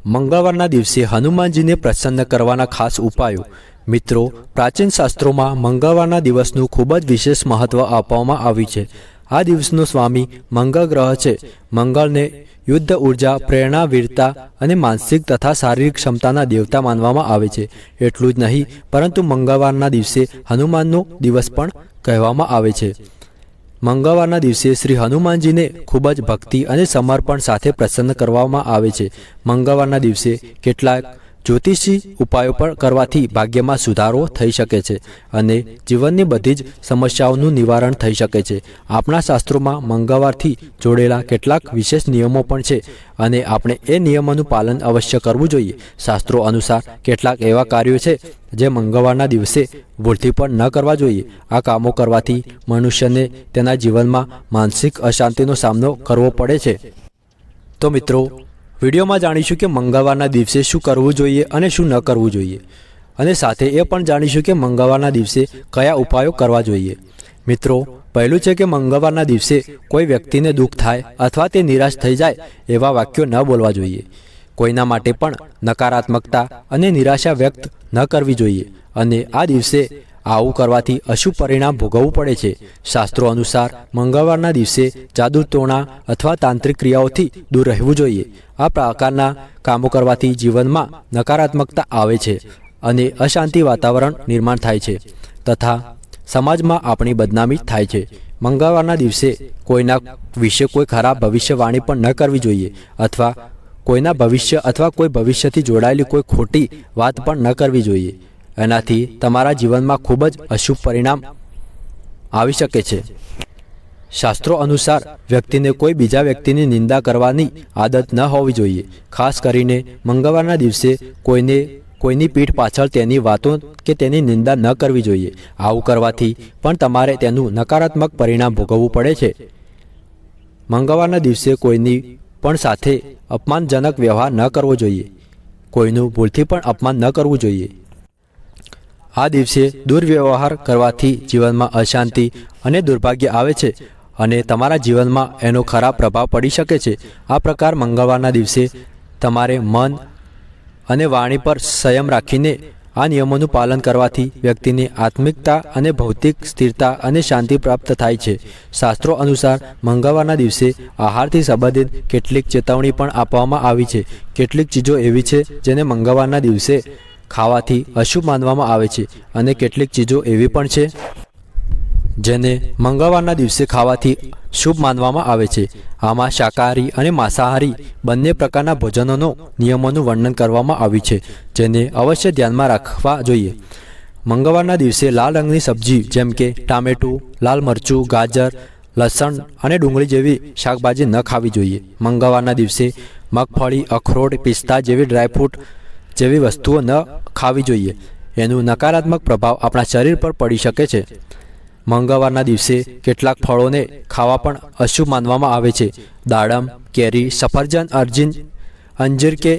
મંગળવારના દિવસે હનુમાનજીને પ્રસન્ન કરવાના ખાસ ઉપાયો। મિત્રો, પ્રાચીન શાસ્ત્રોમાં મંગળવારના દિવસનું ખૂબ જ વિશેષ મહત્વ આપવામાં આવ્યું છે। આ દિવસનો સ્વામી મંગળ ગ્રહ છે। મંગળને યુદ્ધ ઉર્જા, પ્રેરણા, વીરતા અને માનસિક તથા શારીરિક ક્ષમતાના દેવતા માનવામાં આવે છે। એટલું જ નહીં, પરંતુ મંગળવારના દિવસે હનુમાનનો દિવસ પણ કહેવામાં આવે છે। મંગળવારના દિવસે શ્રી હનુમાનજીને ખૂબ જ ભક્તિ અને સમર્પણ સાથે પ્રસન્ન કરવામાં આવે છે। મંગળવારના દિવસે કેટલાક જ્યોતિષી ઉપાયો પણ કરવાથી ભાગ્યમાં સુધારો થઈ શકે છે અને જીવનની બધી જ સમસ્યાઓનું નિવારણ થઈ શકે છે। આપણા શાસ્ત્રોમાં મંગળવારથી જોડેલા કેટલાક વિશેષ નિયમો પણ છે અને આપણે એ નિયમોનું પાલન અવશ્ય કરવું જોઈએ। શાસ્ત્રો અનુસાર કેટલાક એવા કાર્યો છે જે મંગળવારના દિવસે ભૂલથી પણ ન કરવા જોઈએ। આ કામો કરવાથી મનુષ્યને તેના જીવનમાં માનસિક અશાંતિનો સામનો કરવો પડે છે। તો મિત્રો, વિડીયોમાં જાણીશું કે મંગળવારના દિવસે શું કરવું જોઈએ અને શું ન કરવું જોઈએ, અને સાથે એ પણ જાણીશું કે મંગળવારના દિવસે કયા ઉપાયો કરવા જોઈએ। મિત્રો, પહેલું છે કે મંગળવારના દિવસે કોઈ વ્યક્તિને દુઃખ થાય અથવા તે નિરાશ થઈ જાય એવા વાક્યો ન બોલવા જોઈએ। કોઈના માટે પણ નકારાત્મકતા અને નિરાશા વ્યક્ત ન કરવી જોઈએ અને આ દિવસે આવું કરવાથી અશુભ પરિણામ ભોગવવું પડે છે। શાસ્ત્રો અનુસાર મંગળવારના દિવસે જાદુ, ટોણા અથવા તાંત્રિક ક્રિયાઓથી દૂર રહેવું જોઈએ। આ પ્રકારના કામો કરવાથી જીવનમાં નકારાત્મકતા આવે છે અને અશાંતિ વાતાવરણ નિર્માણ થાય છે તથા સમાજમાં આપણી બદનામી થાય છે। મંગળવારના દિવસે કોઈના વિશે કોઈ ખરાબ ભવિષ્યવાણી પણ ન કરવી જોઈએ અથવા કોઈના ભવિષ્ય અથવા કોઈ ભવિષ્યથી જોડાયેલી કોઈ ખોટી વાત પણ ન કરવી જોઈએ। એનાથી તમારા જીવનમાં ખૂબ જ અશુભ પરિણામ આવી શકે છે। શાસ્ત્રો અનુસાર વ્યક્તિને કોઈ બીજા વ્યક્તિની નિંદા કરવાની આદત ન હોવી જોઈએ। ખાસ કરીને મંગળવારના દિવસે કોઈની પીઠ પાછળ તેની વાતો કે તેની નિંદા ન કરવી જોઈએ। આવું કરવાથી પણ તમારે તેનું નકારાત્મક પરિણામ ભોગવવું પડે છે। મંગળવારના દિવસે કોઈની પણ સાથે અપમાનજનક વ્યવહાર ન કરવો જોઈએ। કોઈનું ભૂલથી પણ અપમાન ન કરવું જોઈએ। આ દિવસે દુર્વ્યવહાર કરવાથી જીવનમાં અશાંતિ અને દુર્ભાગ્ય આવે છે અને તમારા જીવનમાં એનો ખરાબ પ્રભાવ પડી શકે છે। આ પ્રકાર મંગળવારના દિવસે તમારે મન અને વાણી પર સંયમ રાખીને આ નિયમોનું પાલન કરવાથી વ્યક્તિને આત્મિકતા અને ભૌતિક સ્થિરતા અને શાંતિ પ્રાપ્ત થાય છે। શાસ્ત્રો અનુસાર મંગળવારના દિવસે આહારથી સંબંધિત કેટલીક ચેતવણી પણ આપવામાં આવી છે। કેટલીક ચીજો એવી છે જેને મંગળવારના દિવસે ખાવાથી અશુભ માનવામાં આવે છે અને કેટલીક ચીજો એવી પણ છે જેને મંગળવારના દિવસે ખાવાથી શુભ માનવામાં આવે છે। આમાં શાકાહારી અને માંસાહારી બંને પ્રકારના ભોજનોનો નિયમોનું વર્ણન કરવામાં આવ્યું છે જેને અવશ્ય ધ્યાનમાં રાખવા જોઈએ। મંગળવારના દિવસે લાલ રંગની સબ્જી જેમ કે ટામેટું, લાલ મરચું, ગાજર, લસણ અને ડુંગળી જેવી શાકભાજી ન ખાવી જોઈએ। મંગળવારના દિવસે મગફળી, અખરોટ, પિસ્તા જેવી ડ્રાયફ્રૂટ જેવી વસ્તુઓ ન ખાવી જોઈએ। એનું નકારાત્મક પ્રભાવ આપણા શરીર પર પડી શકે છે। મંગળવારના દિવસે કેટલાક ફળોને ખાવા પણ અશુભ માનવામાં આવે છે। દાડમ, કેરી, સફરજન, અંજીર કે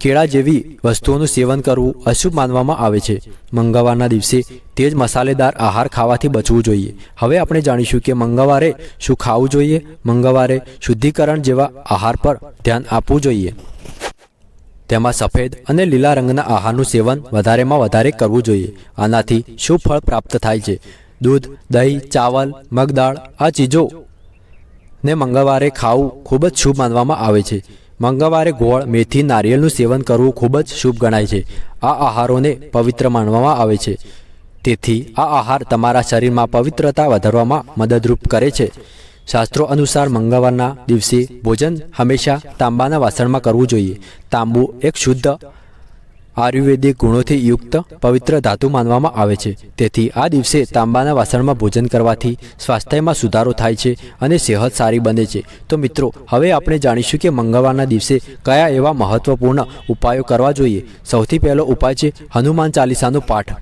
કેળા જેવી વસ્તુઓનું સેવન કરવું અશુભ માનવામાં આવે છે। મંગળવારના દિવસે તેજ મસાલેદાર આહાર ખાવાથી બચવું જોઈએ। હવે આપણે જાણીશું કે મંગળવારે શું ખાવું જોઈએ। મંગળવારે શુદ્ધિકરણ જેવા આહાર પર ધ્યાન આપવું જોઈએ। તેમાં સફેદ અને લીલા રંગના આહારનું સેવન વધારેમાં વધારે કરવું જોઈએ। આનાથી શુભ ફળ પ્રાપ્ત થાય છે। દૂધ, દહીં, ચાવલ, મગદાળ આ ચીજોને મંગળવારે ખાવું ખૂબ જ શુભ માનવામાં આવે છે। મંગળવારે ગોળ, મેથી, નારિયેળનું સેવન કરવું ખૂબ જ શુભ ગણાય છે। આ આહારોને પવિત્ર માનવામાં આવે છે, તેથી આ આહાર તમારા શરીરમાં પવિત્રતા વધારવામાં મદદરૂપ કરે છે। શાસ્ત્રો અનુસાર મંગળવારના દિવસે ભોજન હંમેશા તાંબાના વાસણમાં કરવું જોઈએ। તાંબુ એક શુદ્ધ આયુર્વેદિક ગુણોથી યુક્ત પવિત્ર ધાતુ માનવામાં આવે છે, તેથી આ દિવસે તાંબાના વાસણમાં ભોજન કરવાથી સ્વાસ્થ્યમાં સુધારો થાય છે અને સેહત સારી બને છે। તો મિત્રો, હવે આપણે જાણીશું કે મંગળવારના દિવસે કયા એવા મહત્વપૂર્ણ ઉપાયો કરવા જોઈએ। સૌથી પહેલો ઉપાય છે હનુમાન ચાલીસાનો પાઠ।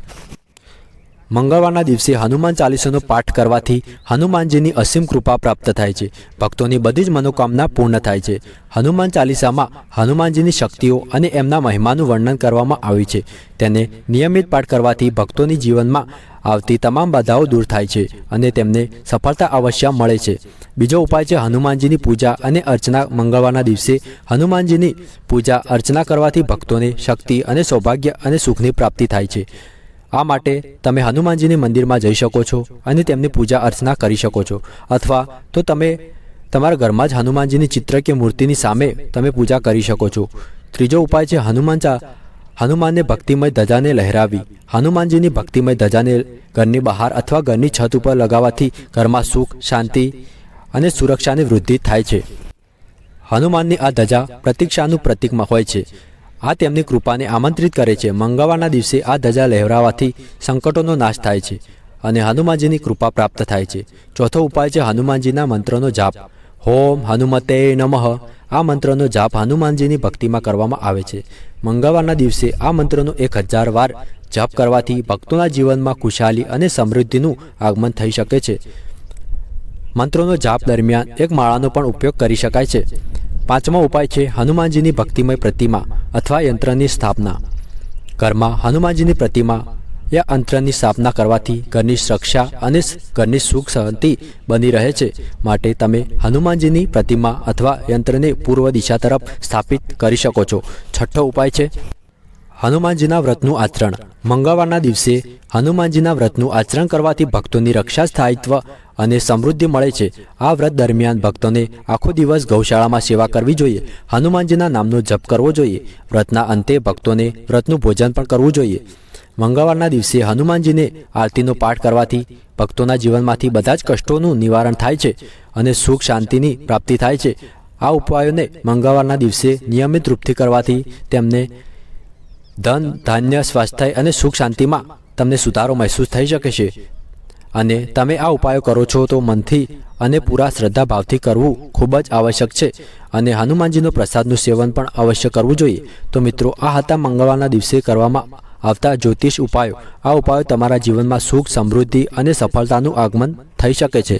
મંગળવારના દિવસે હનુમાન ચાલીસાનો પાઠ કરવાથી હનુમાનજીની અસીમ કૃપા પ્રાપ્ત થાય છે। ભક્તોની બધી જ મનોકામના પૂર્ણ થાય છે। હનુમાન ચાલીસામાં હનુમાનજીની શક્તિઓ અને એમના મહિમાનું વર્ણન કરવામાં આવ્યું છે। તેને નિયમિત પાઠ કરવાથી ભક્તોની જીવનમાં આવતી તમામ બાધાઓ દૂર થાય છે અને તેમને સફળતા અવશ્ય મળે છે। બીજો ઉપાય છે હનુમાનજીની પૂજા અને અર્ચના. મંગળવારના દિવસે હનુમાનજીની પૂજા અર્ચના કરવાથી ભક્તોને શક્તિ અને સૌભાગ્ય અને સુખની પ્રાપ્તિ થાય છે. આ માટે તમે હનુમાનજીની મંદિરમાં જઈ શકો છો અને તેમની પૂજા અર્ચના કરી શકો છો, અથવા તો તમે તમારા ઘરમાં જ હનુમાનજીની ચિત્ર કે મૂર્તિની સામે તમે પૂજા કરી શકો છો. ત્રીજો ઉપાય છે હનુમાનને ભક્તિમય ધજાને લહેરાવી. હનુમાનજીની ભક્તિમય ધજાને ઘરની બહાર અથવા ઘરની છત ઉપર લગાવવાથી ઘરમાં સુખ, શાંતિ અને સુરક્ષાની વૃદ્ધિ થાય છે. હનુમાનની આ ધજા પ્રતીક્ષાનું પ્રતીકમાં હોય છે. આ તેમની કૃપાને આમંત્રિત કરે છે. મંગળવારના દિવસે આ ધજા લહેરાવાથી સંકટોનો નાશ થાય છે અને હનુમાનજીની કૃપા પ્રાપ્ત થાય છે. ચોથો ઉપાય છે હનુમાનજીના મંત્રનો જાપ. ઓમ હનુમતે નમઃ. આ મંત્રનો જાપ હનુમાનજીની ભક્તિમાં કરવામાં આવે છે. મંગળવારના દિવસે આ મંત્રનો 1000 વાર જપ કરવાથી ભક્તોના જીવનમાં ખુશાલી અને સમૃદ્ધિનું આગમન થઈ શકે છે. મંત્રોનો જાપ દરમિયાન એક માળાનો પણ ઉપયોગ કરી શકાય છે. પાંચમો ઉપાય છે હનુમાનજીની ભક્તિમય પ્રતિમા અથવા યંત્રની સ્થાપના. ઘરમાં હનુમાનજીની પ્રતિમા યા યંત્રની સ્થાપના કરવાથી ઘરની સુરક્ષા અને ઘરની સુખ શાંતિ બની રહે છે. માટે તમે હનુમાનજીની પ્રતિમા અથવા યંત્રને પૂર્વ દિશા તરફ સ્થાપિત કરી શકો છો. છઠ્ઠો ઉપાય છે હનુમાનજીના વ્રતનું આચરણ. મંગળવારના દિવસે હનુમાનજીના વ્રતનું આચરણ કરવાથી ભક્તોની રક્ષા, સ્થાયિત્વ અને સમૃદ્ધિ મળે છે. આ વ્રત દરમિયાન ભક્તોને આખો દિવસ ગૌશાળામાં સેવા કરવી જોઈએ. હનુમાનજીના નામનો જપ કરવો જોઈએ. વ્રતના અંતે ભક્તોને વ્રતનું ભોજન પણ કરવું જોઈએ. મંગળવારના દિવસે હનુમાનજીને આરતીનો પાઠ કરવાથી ભક્તોના જીવનમાંથી બધા જ કષ્ટોનું નિવારણ થાય છે અને સુખ શાંતિની પ્રાપ્તિ થાય છે. આ ઉપાયોને મંગળવારના દિવસે નિયમિત રૂપથી કરવાથી તેમને ધન, ધાન્ય, સ્વાસ્થ્ય અને સુખ શાંતિમાં તમને સુધારો મહેસૂસ થઈ શકે છે. અને તમે આ ઉપાયો કરો છો તો મનથી અને પૂરા શ્રદ્ધા ભાવથી કરવું ખૂબ જ આવશ્યક છે. અને હનુમાનજીનો પ્રસાદનું સેવન પણ અવશ્ય કરવું જોઈએ. તો મિત્રો, આ હતા મંગળવારના દિવસે કરવામાં આવતા જ્યોતિષ ઉપાયો. આ ઉપાયો તમારા જીવનમાં સુખ, સમૃદ્ધિ અને સફળતાનું આગમન થઈ શકે છે.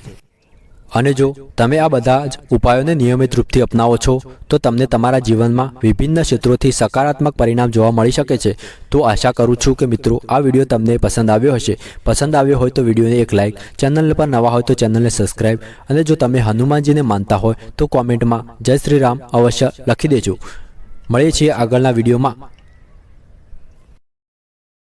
અને જો તમે આ બધા જ ઉપાયોને નિયમિત રૂપથી અપનાવો છો તો તમને તમારા જીવનમાં વિભિન્ન ક્ષેત્રોથી સકારાત્મક પરિણામ જોવા મળી શકે છે. તો આશા કરું છું કે મિત્રો, આ વિડીયો તમને પસંદ આવ્યો હશે. પસંદ આવ્યો હોય તો વિડીયોને એક લાઇક, ચેનલ પર નવા હોય તો ચેનલને સબસ્ક્રાઇબ, અને જો તમે હનુમાનજીને માનતા હોય તો કોમેન્ટમાં જય શ્રી રામ અવશ્ય લખી દેજો. મળીએ છીએ આગળના વિડીયોમાં.